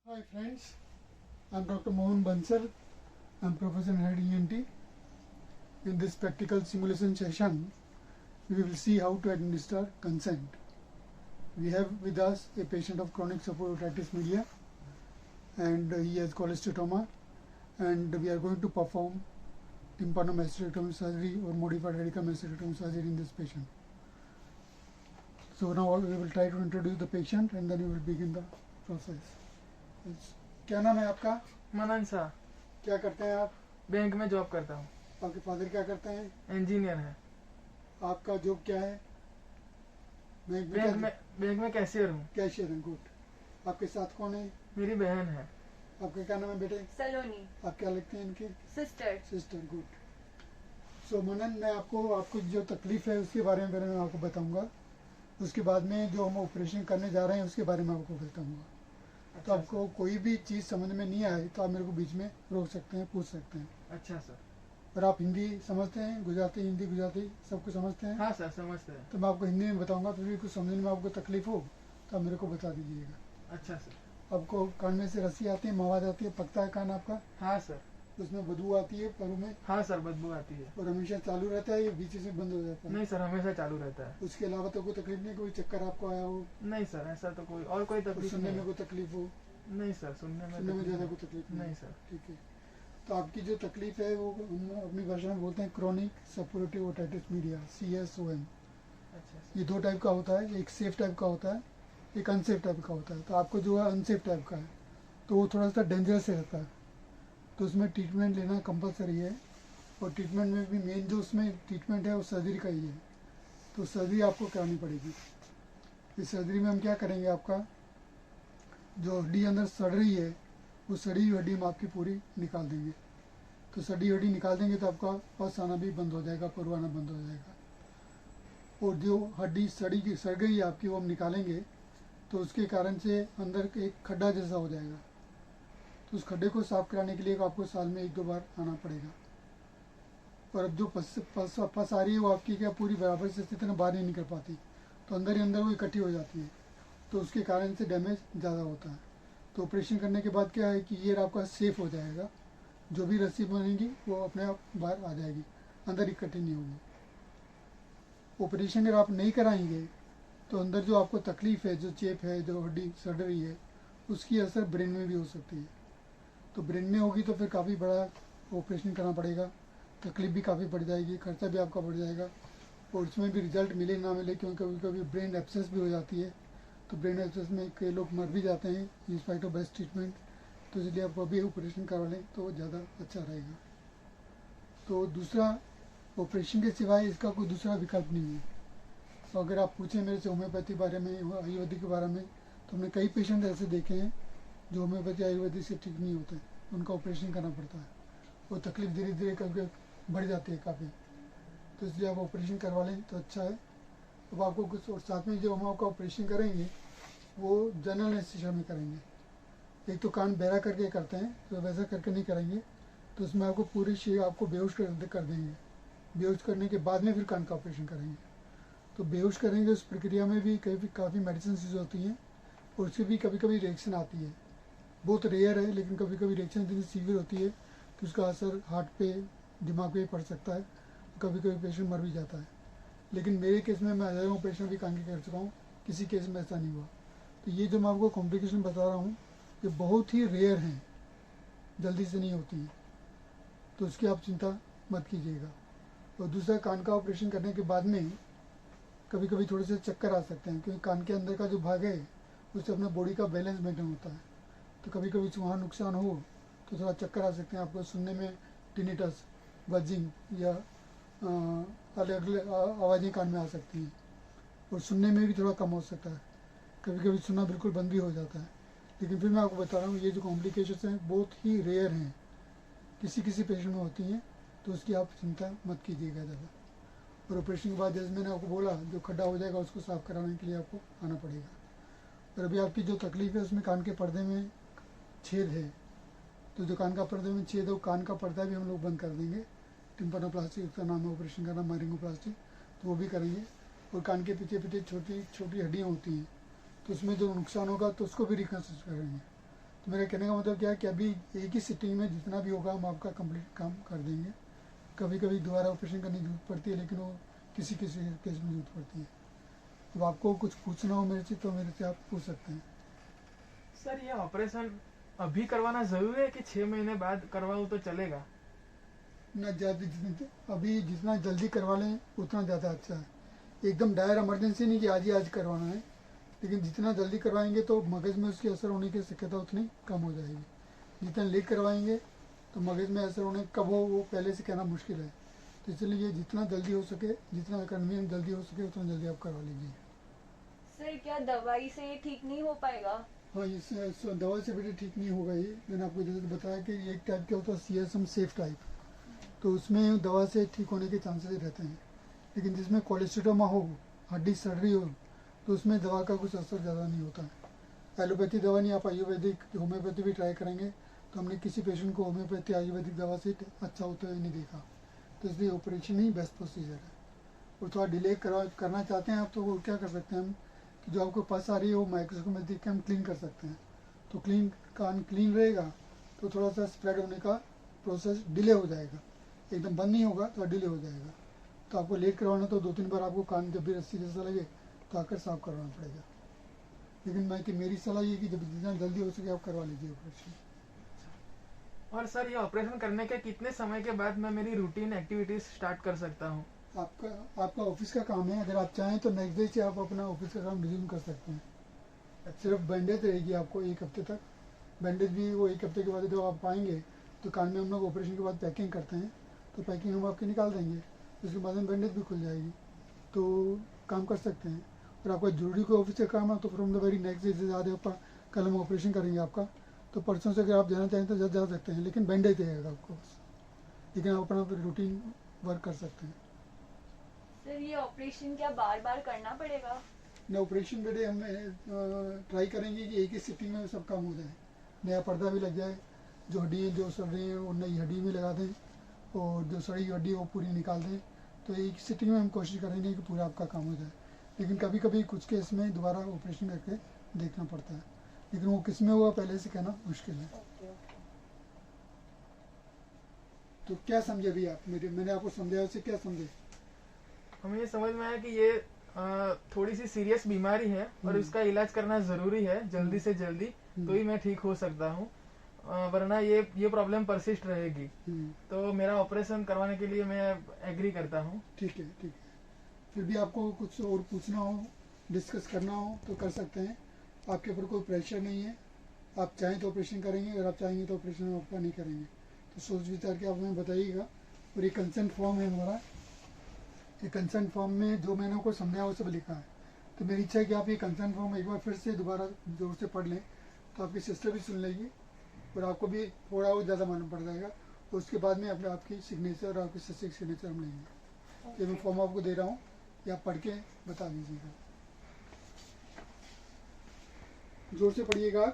Hi friends, I'm Dr. Mohan Bansal. I'm Professor in Head ENT. In this practical simulation session, we will see how to administer consent. We have with us a patient of chronic suppurative media and he has cholesteatoma, and we are going to perform tympanomasticectomy surgery or modified radical masticectomy surgery in this patient. So now we will try to introduce the patient and then we will begin the process. क्या नाम है आपका? मनन शाह। क्या करते हैं आप? Bank में job करता हूँ। आपके फादर क्या करते हैं? इंजीनियर है। आपका जॉब क्या है? बैंक में कैशियर हूँ। कैशियर हैं, गुड। आपके साथ कौन है? मेरी बहन है। आपका क्या नाम है बेटे? सलोनी। आप क्या लिखते हैं इनके? सिस्टर। गुड। सो मनन, मैं आपको जो तकलीफ है उसके बारे में आपको बताऊंगा। उसके बाद में जो हम ऑपरेशन करने जा रहे हैं उसके बारे में आपको बताऊंगा। तो आपको कोई भी चीज़ समझ में नहीं आए तो आप मेरे को बीच में रोक सकते हैं, पूछ सकते हैं। अच्छा सर। और आप हिंदी समझते हैं? गुजराती, हिंदी गुजराती सब कुछ समझते हैं? हाँ सर, समझते हैं। तो मैं आपको हिंदी में बताऊंगा, तो भी कुछ समझने में आपको तकलीफ हो तो आप मेरे को बता दीजिएगा। अच्छा सर। आपको कान में से रस्सी आती है, आवाज आती है, पकता है कान आपका? हाँ सर। उसमें बदबू आती है पैरों में? हाँ सर, बदबू आती है। और हमेशा चालू रहता है या बीच से बंद हो जाता है? नहीं सर, हमेशा चालू रहता है। उसके अलावा तो कोई तकलीफ नहीं? कोई चक्कर आपको आया हो? नहीं सर, ऐसा तो कोई और कोई तकलीफ सुनने नहीं में कोई तकलीफ हो? नहीं सर, सुनने में ज्यादा कोई तकलीफ नहीं सर। ठीक है। तो आपकी जो तकलीफ है वो हम अपनी भाषा में बोलते हैं chronic suppurative otitis media, CSOM। अच्छा। ये दो टाइप का होता है, एक सेफ टाइप का होता है, एक अनसेफ टाइप का होता है। तो आपको जो है अनसेफ टाइप का है तो वो थोड़ा सा डेंजरस रहता है, तो उसमें ट्रीटमेंट लेना कंपलसरी है। और ट्रीटमेंट में भी मेन जो उसमें ट्रीटमेंट है वो सर्जरी का ही है, तो सर्जरी आपको करानी पड़ेगी। इस सर्जरी में हम क्या करेंगे, आपका जो हड्डी अंदर सड़ रही है वो सड़ी हुई हड्डी हम आपकी पूरी निकाल देंगे। तो सड़ी हड्डी निकाल देंगे तो आपका पस आना भी बंद हो जाएगा, पुर आना बंद हो जाएगा। और जो हड्डी सड़ गई है आपकी वो हम निकालेंगे तो उसके कारण से अंदर एक खड्डा जैसा हो जाएगा। तो उस खड्डे को साफ कराने के लिए आपको साल में 1-2 बार आना पड़ेगा। और अब जो पस आ रही है वो आपकी क्या पूरी बराबर से स्थिति में बाहर नहीं निकल पाती, तो अंदर ही अंदर वो इकट्ठी हो जाती है, तो उसके कारण से डैमेज ज़्यादा होता है। तो ऑपरेशन करने के बाद क्या है कि ये आपका सेफ हो जाएगा, जो भी रस्सी बनेगी वो अपने आप बाहर आ जाएगी, अंदर इकट्ठी नहीं होगी। ऑपरेशन अगर आप नहीं कराएंगे तो अंदर जो आपको तकलीफ है, जो चेप है, जो हड्डी सड़ रही है, उसकी असर ब्रेन में भी हो सकती है। तो ब्रेन में होगी तो फिर काफ़ी बड़ा ऑपरेशन करना पड़ेगा, तकलीफ भी काफ़ी बढ़ जाएगी, खर्चा भी आपका बढ़ जाएगा, और उसमें भी रिजल्ट मिले ना मिले, क्योंकि कभी कभी ब्रेन एब्सेस भी हो जाती है। तो ब्रेन एब्सेस में कई लोग मर भी जाते हैं in spite of best treatment. तो इसलिए आप अभी ऑपरेशन करवा लें तो ज़्यादा अच्छा रहेगा। तो दूसरा, ऑपरेशन के सिवाय इसका कोई दूसरा विकल्प नहीं है। तो अगर आप पूछें मेरे से होम्योपैथी बारे में, आयुर्वेदिक के बारे में, तो हमने कई पेशेंट ऐसे देखे हैं जो होम्योपैथी आयुर्वेदिक से ठीक नहीं होते, उनका ऑपरेशन करना पड़ता है। वो तकलीफ धीरे धीरे करके बढ़ जाती है काफ़ी, तो इसलिए आप ऑपरेशन करवा लें तो अच्छा है। अब आपको कुछ, और साथ में जो हम आपका ऑपरेशन करेंगे वो जनरल एनेस्थीसिया में करेंगे। एक तो कान बहरा करके करते हैं, तो वैसा करके नहीं करेंगे, तो उसमें आपको पूरी शरीर आपको बेहोश कर देंगे। बेहोश करने के बाद में फिर कान का ऑपरेशन करेंगे। तो बेहोश करेंगे, उस प्रक्रिया में भी काफ़ी मेडिसिन यूज होती हैं और उससे भी कभी कभी रिएक्शन आती है। बहुत रेयर है, लेकिन कभी कभी रिएक्शन इतनी सीवियर होती है कि उसका असर हार्ट पे, दिमाग पे पड़ सकता है, कभी कभी पेशेंट मर भी जाता है। लेकिन मेरे केस में मैं हज़ारों ऑपरेशन भी कान के कर चुका हूँ, किसी केस में ऐसा नहीं हुआ। तो ये जो मैं आपको कॉम्प्लिकेशन बता रहा हूँ ये बहुत ही रेयर हैं, जल्दी से नहीं होती हैं, तो उसकी आप चिंता मत कीजिएगा। और दूसरा, कान का ऑपरेशन करने के बाद में कभी कभी थोड़े से चक्कर आ सकते हैं, क्योंकि कान के अंदर का जो भाग है उससे अपने बॉडी का बैलेंस मेंटेन होता है। तो कभी कभी वहाँ नुकसान हो तो थोड़ा चक्कर आ सकते हैं आपको, सुनने में टिनिटस, बजिंग या अलग अलग आवाज़ें कान में आ सकती हैं, और सुनने में भी थोड़ा कम हो सकता है, कभी कभी सुनना बिल्कुल बंद भी हो जाता है। लेकिन फिर मैं आपको बता रहा हूँ ये जो कॉम्प्लिकेशंस हैं बहुत ही रेयर हैं, किसी किसी पेशेंट में होती हैं, तो उसकी आप चिंता मत कीजिएगा ज़्यादा। और ऑपरेशन के बाद जैसे मैंने आपको बोला, जो खड्डा हो जाएगा उसको साफ़ कराने के लिए आपको आना पड़ेगा। और अभी आपकी जो तकलीफ़ है उसमें कान के पर्दे में छेद है, तो जो कान का पर्दे में छेद है वो कान का पर्दा भी हम लोग बंद कर देंगे। टिम्पैनोप्लास्टी उसका नाम है ऑपरेशन करना, मायरिंगोप्लास्टी, तो वो भी करेंगे। और कान के पीछे छोटी छोटी हड्डियाँ होती हैं, तो उसमें जो नुकसान होगा तो उसको भी रिकन्स्ट्रक्ट करेंगे। तो मेरे कहने का मतलब क्या है कि अभी एक ही सिटिंग में जितना भी होगा हम आपका कंप्लीट काम कर देंगे। कभी कभी दोबारा ऑपरेशन करने की जरूरत पड़ती है, लेकिन वो किसी किसी केस में जरूरत पड़ती है। अब आपको कुछ पूछना हो मेरे से तो मेरे से आप पूछ सकते हैं। सर ये ऑपरेशन अभी करवाना जरूरी है कि 6 महीने बाद करवाऊँ तो चलेगा? ना ज़्यादा, अभी जितना जल्दी करवा लें उतना ज़्यादा अच्छा है। एकदम डायर इमरजेंसी नहीं कि आज ही आज करवाना है, लेकिन जितना जल्दी करवाएंगे तो मगज़ में उसकी असर होने की शक्यता उतनी कम हो जाएगी। जितना लेट करवाएंगे तो मगज़ में असर होने कब हो वो पहले से कहना मुश्किल है। तो इसलिए जितना जल्दी हो सके, जितना कन्वीनियंट जल्दी हो सके उतना जल्दी आप करवा लीजिए। सर क्या दवाई से ये ठीक नहीं हो पाएगा? हाँ, इस दवा से बेटे ठीक नहीं होगा। ये मैंने आपको जैसे बताया कि एक टाइप क्या होता है CSM सेफ टाइप, तो उसमें दवा से ठीक होने के चांसेस रहते हैं। लेकिन जिसमें कोलेस्ट्रोमा हो, हड्डी सर्जरी हो, तो उसमें दवा का कुछ असर ज़्यादा नहीं होता है। एलोपैथी दवा नहीं, आप आयुर्वेदिक होम्योपैथी भी ट्राई करेंगे तो हमने किसी पेशेंट को होम्योपैथी आयुर्वेदिक दवा से अच्छा होता है नहीं देखा। तो इसलिए ऑपरेशन ही बेस्ट प्रोसीजर है। और थोड़ा डिले करना चाहते हैं आप तो वो क्या कर सकते हैं हम कि जो आपको पस आ रही है वो माइक्रोस्कोप में देख के हम क्लीन कर सकते हैं। तो कान क्लीन रहेगा तो थोड़ा सा स्प्रेड होने का प्रोसेस डिले हो जाएगा, एकदम बंद नहीं होगा, थोड़ा डिले हो जाएगा। तो आपको लेट करवाना तो 2-3 बार आपको कान जब भी रस्सी जैसा लगे तो आकर साफ करवाना पड़ेगा। लेकिन मेरी सलाह ये कि जब जितना जल्दी हो सके आप करवा लीजिए ऑपरेशन। और सर ये ऑपरेशन करने के कितने समय के बाद मैं मेरी रूटीन एक्टिविटीज स्टार्ट कर सकता हूँ? आपका ऑफिस का काम है, अगर आप चाहें तो नेक्स्ट डे से आप अपना ऑफिस का काम रिज्यूम कर सकते हैं। सिर्फ बैंडेज रहेगी आपको 1 हफ्ते तक। बैंडेज भी वो 1 हफ्ते के बाद जब आप आएंगे तो कान में हम लोग ऑपरेशन के बाद पैकिंग करते हैं, तो पैकिंग हम आपकी निकाल देंगे, उसके बाद में बैंडेज भी खुल जाएगी, तो काम कर सकते हैं। और आपका जरूरी कोई ऑफिस का काम है तो from the very next day से ज़्यादा कल हम ऑपरेशन करेंगे आपका, तो परसों से अगर आप जाना चाहें तो जा सकते हैं, लेकिन बैंडेज रहेगा आपको बस, लेकिन आप अपना रूटीन वर्क कर सकते हैं। सर ये ऑपरेशन क्या बार बार करना पड़ेगा? न ऑपरेशन बेटे हम ट्राई करेंगे कि एक ही सिटिंग में सब काम हो जाए, नया पर्दा भी लग जाए, जो हड्डी जो सड़ रही है वो नई हड्डी भी लगा दें, और जो सड़ी हड्डी वो पूरी निकाल दें। तो एक सिटिंग में हम कोशिश करेंगे कि पूरा आपका काम हो जाए। लेकिन कभी कभी कुछ केस में दोबारा ऑपरेशन करके देखना पड़ता है, लेकिन वो किस में हुआ पहले से कहना मुश्किल है। तो क्या समझे अभी आप मैंने आपको समझाया, उससे क्या समझे? हमें ये समझ में आया कि ये थोड़ी सी सीरियस बीमारी है और इसका इलाज करना जरूरी है जल्दी से जल्दी, तो ही मैं ठीक हो सकता हूँ, वरना ये प्रॉब्लम परसिस्ट रहेगी। तो मेरा ऑपरेशन करवाने के लिए मैं एग्री करता हूँ। ठीक है, ठीक है। फिर भी आपको कुछ और पूछना हो, डिस्कस करना हो तो कर सकते हैं। आपके ऊपर कोई प्रेशर नहीं है, आप चाहें तो ऑपरेशन करेंगे, अगर आप चाहेंगे तो ऑपरेशन आपका नहीं करेंगे। तो सोच विचार के आप हमें बताइएगा। और ये कंसेंट फॉर्म है हमारा, ये कंसेंट फॉर्म में जो मैंने आपको समझाया वो सब लिखा है। तो मेरी इच्छा है कि आप ये कंसेंट फॉर्म एक बार फिर से दोबारा जोर से पढ़ लें, तो आपकी सिस्टर भी सुन लेगी और आपको भी थोड़ा और ज़्यादा मालूम पड़ जाएगा। और उसके बाद में अपने आपकी सिग्नेचर और आपकी सिस्टर की सिग्नेचर हम लेंगे। ये मैं फॉर्म आपको दे रहा हूँ, ये आप पढ़ के बता दीजिएगा। जोर से पढ़िएगा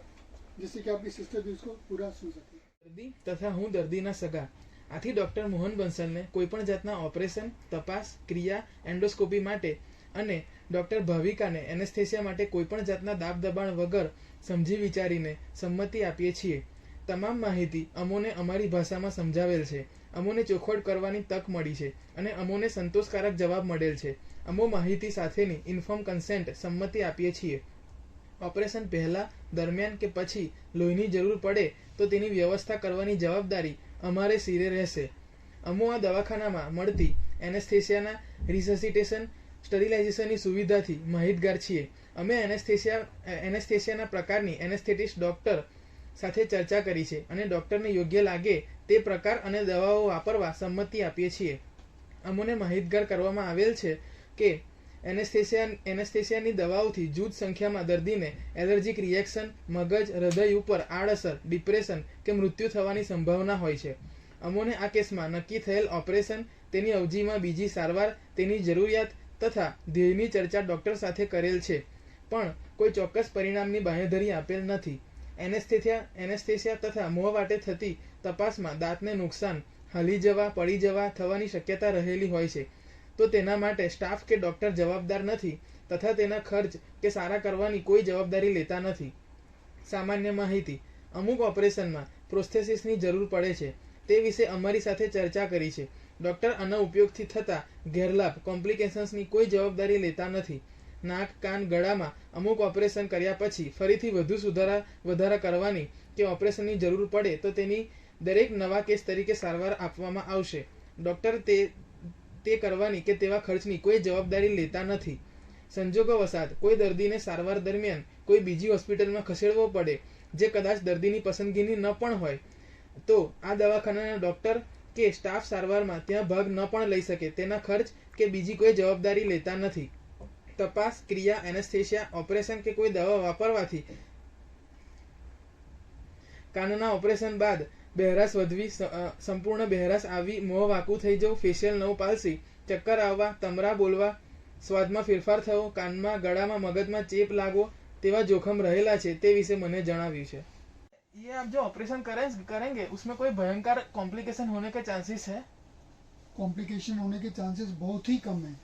जिससे कि आपकी सिस्टर भी उसको पूरा सुन सके। દર્દી તથા હું દર્દીના સગા આથી ડોક્ટર મોહન બંસલને કોઈપણ જાતના ઓપરેશન, તપાસ, ક્રિયા, એન્ડોસ્કોપી માટે અને ડોક્ટર ભાવિકાને એનેસ્થેસિયા માટે કોઈપણ જાતના દાબ દબાણ વગર સમજી વિચારીને સંમતિ આપીએ છીએ। તમામ માહિતી અમોને અમારી ભાષામાં સમજાવેલ છે, અમોને ચોખવટ કરવાની તક મળી છે અને અમોને સંતોષકારક જવાબ મળેલ છે। અમો માહિતી સાથેની ઇન્ફોર્મ કન્સેન્ટ સંમતિ આપીએ છીએ। ઓપરેશન પહેલા, દરમિયાન કે પછી લોહીની જરૂર પડે તો તેની વ્યવસ્થા કરવાની જવાબદારી અમારે સિરે રહેશે। અમો આ દવાખાનામાં મળતી એનેસ્થેસિયાના રિસસિટેશન, સ્ટરીલાઇઝેશનની સુવિધાથી માહિતગાર છીએ। અમે એનેસ્થેસિયાના પ્રકારની એનેસ્થેટિસ્ટ ડોક્ટર સાથે ચર્ચા કરી છે અને ડોક્ટરને યોગ્ય લાગે તે પ્રકાર અને દવાઓ વાપરવા સંમતિ આપીએ છીએ। અમોને માહિતગાર કરવામાં આવેલ છે કે એનેસ્થેસિયાની દવાઓથી જૂથ સંખ્યામાં દર્દીને એલર્જીક રિએક્શન, મગજ, હૃદય ઉપર આડઅસર, ડિપ્રેશન કે મૃત્યુ થવાની સંભાવના હોય છે। અમોને આ કેસમાં નક્કી થયેલ ઓપરેશન, તેની અવધિમાં બીજી સારવાર, તેની જરૂરિયાત તથા ધ્યેયની ચર્ચા ડોક્ટર સાથે કરેલ છે, પણ કોઈ ચોક્કસ પરિણામની બાંહેધરી આપેલ નથી। એનેસ્થેસિયા તથા મોં વાટે થતી તપાસમાં દાંતને નુકસાન, હલી જવા, પડી જવા થવાની શક્યતા રહેલી હોય છે, તો તેના માટે સ્ટાફ કે ડોક્ટર જવાબદાર નથી તથા તેના ખર્ચ કે સારા કરવાની કોઈ જવાબદારી લેતા નથી। સામાન્ય માહિતી: અમુક ઓપરેશનમાં પ્રોસ્થેસિસની જરૂર પડે છે તે વિશે અમારી સાથે ચર્ચા કરી છે. ડોક્ટર આના ઉપયોગથી થતા ગેરલાભ કોમ્પ્લિકેશન્સની કોઈ જવાબદારી લેતા નથી. નાક કાન ગળામાં અમુક ઓપરેશન કર્યા પછી ફરીથી વધુ વધારા કરવાની કે ઓપરેશનની જરૂર પડે તો તેની દરેક નવા કેસ તરીકે સારવાર આપવામાં આવશે. ડોક્ટર તે કરવાની કે તેવા ખર્ચની કોઈ જવાબદારી લેતા નથી. સંજોગોવશાત કોઈ દર્દીને સારવાર દરમિયાન કોઈ બીજી હોસ્પિટલમાં ખસેડવો પડે જે કદાચ દર્દીની પસંદગીની ન પણ હોય તો આ દવાખાનાના ડોક્ટર કે સ્ટાફ સારવારમાં ત્યાં ભાગ ન પણ લઈ શકે તેના ખર્ચ કે બીજી કોઈ જવાબદારી લેતા નથી. તપાસ ક્રિયા એનેસ્થેસિયા ઓપરેશન કે કોઈ દવા વાપરવાથી કાનના ઓપરેશન બાદ બહેરાશ વધવી, સંપૂર્ણ બહેરાશ આવી, મોં વાંકું થઈ જવું, ફેશિયલ નવ પાલસી, ચક્કર આવવા, તમરા બોલવા, સ્વાદમાં ફેરફાર થવો, કાનમાં ગળામાં મગજમાં ચેપ લાગવો તેવા જોખમ રહેલા છે તે વિશે મને જણાવ્યું છે. ये आप जो ऑपरेशन करेंगे उसमें कोई भयंकर कॉम्प्लिकेशन होने के चांसेस है? कॉम्प्लिकेशन होने के चांसेस बहुत ही कम है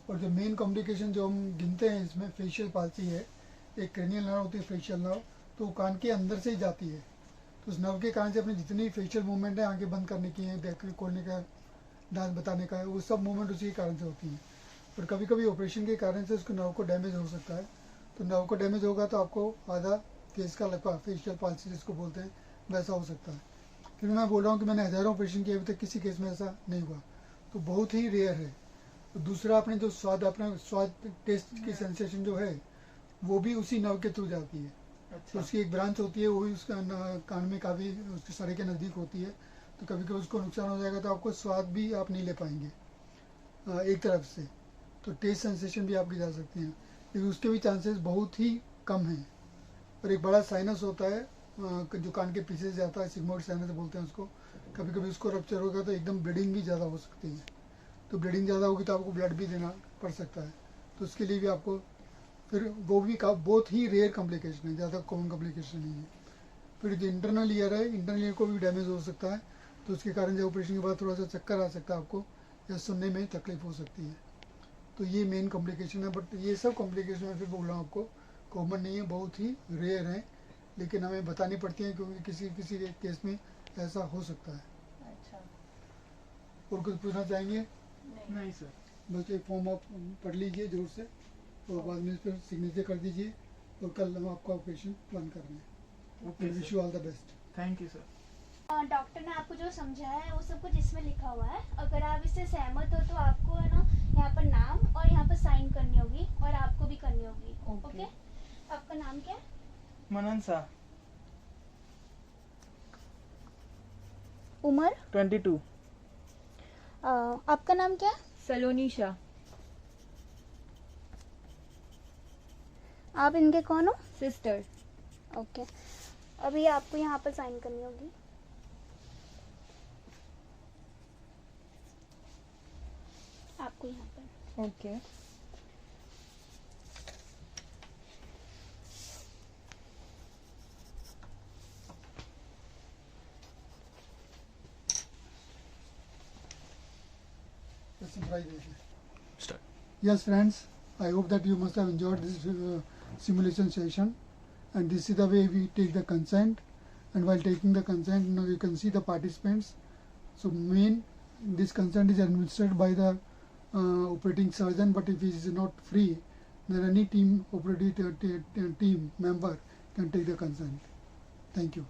और जो मेन कॉम्प्लिकेशन जो हम गिनते हैं इसमें फेशियल पाल्सी है, एक क्रेनियल नर्व होती है फेशियल नर्व, तो वो कान के अंदर से ही जाती है. तो उस नर्व के कारण से अपनी जितनी फेशियल मूवमेंट है आंखें बंद करने की है, देखने खोलने का, दांत बताने का है, वो सब मूवमेंट उसी के कारण से होती है. और कभी कभी ऑपरेशन के कारण से उसको नर्व को डैमेज हो सकता है. तो नर्व को डैमेज होगा तो आपको आधा केस का लगा फेशियल पाल्सी जिसको बोलते हैं वैसा हो सकता है. फिर मैं बोल रहा हूँ कि मैंने हज़ारों ऑपरेशन किए अभी तक किसी केस में ऐसा नहीं हुआ, तो बहुत ही रेयर है. तो दूसरा आपने जो अपना स्वाद टेस्ट की सेंसेशन जो है वो भी उसी नर्व के थ्रू जाती है. तो उसकी एक ब्रांच होती है वो भी उसका कान में काफ़ी उसके सड़े के नज़दीक होती है. तो कभी कभी उसको नुकसान हो जाएगा तो आपको स्वाद भी आप नहीं ले पाएंगे एक तरफ से. तो टेस्ट सेंसेशन भी आपकी जा सकती हैं, लेकिन उसके भी चांसेस बहुत ही कम हैं. और एक बड़ा साइनस होता है जो कान के पीछे से जाता है, सिग्मोइड साइनस बोलते हैं उसको. कभी कभी उसको रप्चर होगा तो एकदम ब्लीडिंग भी ज़्यादा हो सकती है. तो ब्लीडिंग ज़्यादा होगी तो आपको ब्लड भी देना पड़ सकता है. तो उसके लिए भी आपको फिर वो भी बहुत ही रेयर कॉम्प्लिकेशन है, ज़्यादा कॉमन कॉम्प्लिकेशन नहीं है. फिर जो इंटरनल ईयर है, इंटरनल ईयर को भी डैमेज हो सकता है. तो उसके कारण जो ऑपरेशन के बाद थोड़ा सा चक्कर आ सकता है आपको या सुनने में तकलीफ हो सकती है. तो ये मेन कॉम्प्लिकेशन है. बट ये सब कॉम्प्लिकेशन मैं फिर बोल रहा हूँ आपको कॉमन नहीं है, बहुत ही रेयर है, लेकिन हमें बतानी पड़ती है क्योंकि किसी केस में ऐसा हो सकता है. अच्छा. और कुछ पूछना चाहेंगे? नहीं सर. बस एक फॉर्म आप पढ़ लीजिए जोर से और बाद में इस पर सिग्नेचर कर दीजिए और कल हम आपका ऑपरेशन प्लान कर रहे हैं. Okay, wish you all the best. Thank you sir. Doctor ने आपको जो समझाया है वो सब कुछ इसमें लिखा हुआ है. अगर आप इससे सहमत हो तो आपको है ना यहाँ पर नाम और यहाँ पर साइन करनी होगी और आपको भी करनी होगी. ओके. आपका नाम क्या है? मनन शाह. उमर? 22. आपका नाम क्या है? सलोनी शाह. आप इनके कौन हो? सिस्टर. ओके. अभी आपको यहाँ पर साइन करनी होगी. आपको यहाँ पर. Okay. Start. Yes, friends, I hope that you must have enjoyed this simulation session, and this is the way we take the consent. And while taking the consent, now you can see the participants. So this consent is administered by the operating surgeon, but if he is not free, then any team operating team member can take the consent. Thank you.